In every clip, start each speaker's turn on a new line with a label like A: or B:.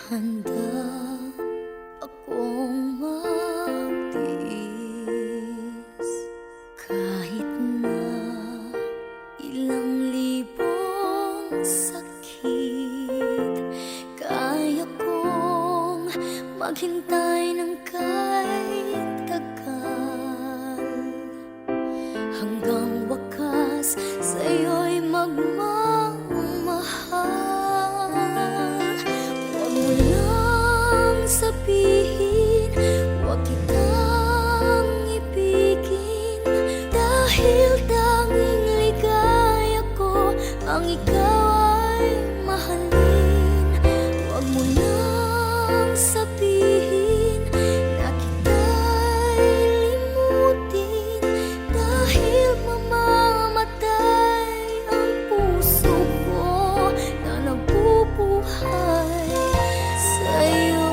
A: Handa akong magtiis kahit na ilang libong sakit. Kaya kong maghintay ng kahit tagal, hanggang wakas sa'yo'y magmamahal. Huwag mo lang sabihin, huwag kitang ibigin, dahil tanging ligaya ko ang ikaw ay mahalin. Huwag mo lang sabihin na kita'y limutin, dahil mamamatay ang puso ko na nabubuhay sa'yo.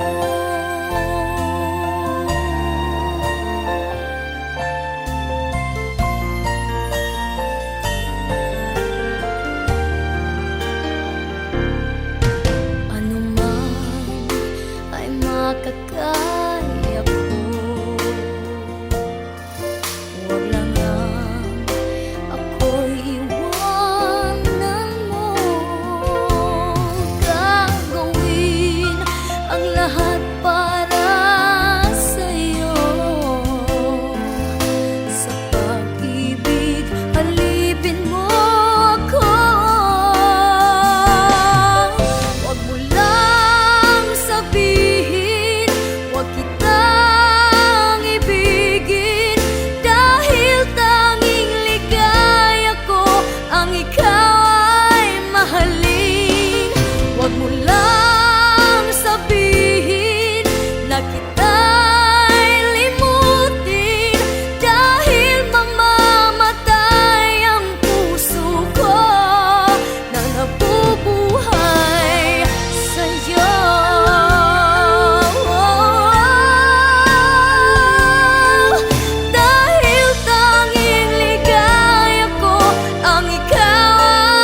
A: Ano man ay makakaya ko, huwag lang ako'y iwanan mo. Gagawin ang lahat para sa'yo. Sa pag-ibig, alipin mo ako. Huwag mo lang sabihin, huwag kitang ibigin, dahil tanging ligaya ko ang ikaw ay mahalin. Huwag mo lang sabihin na kita'y limutin, dahil mamamatay ang puso ko na nabubuhay sa'yo. Dahil tanging ligaya ko ang ikaw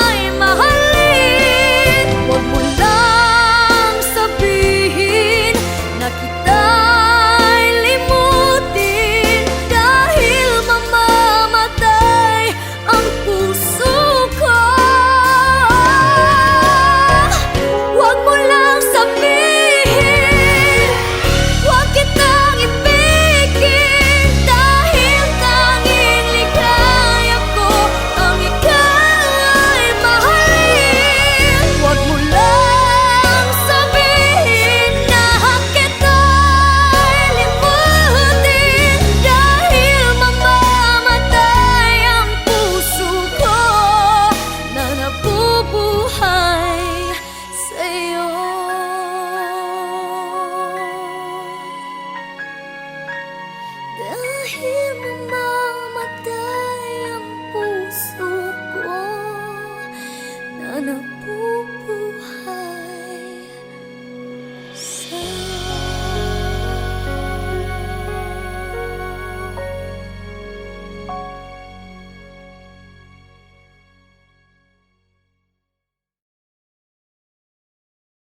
A: ay mahalin. Huwag mo lang sabihin na kita'y limutin, dahil mamamatay ang puso ko. Huwag mo lang sabihin, huwag kitang ibigin, dahil tanging ligaya ko ang ikaw ay mahalin. Huwag mo lang sabihin na kita'y limutin, dahil mamamatay ang puso ko na nabubuhay sa'yo. Dahil mamamatay ang puso ko na nabubuhay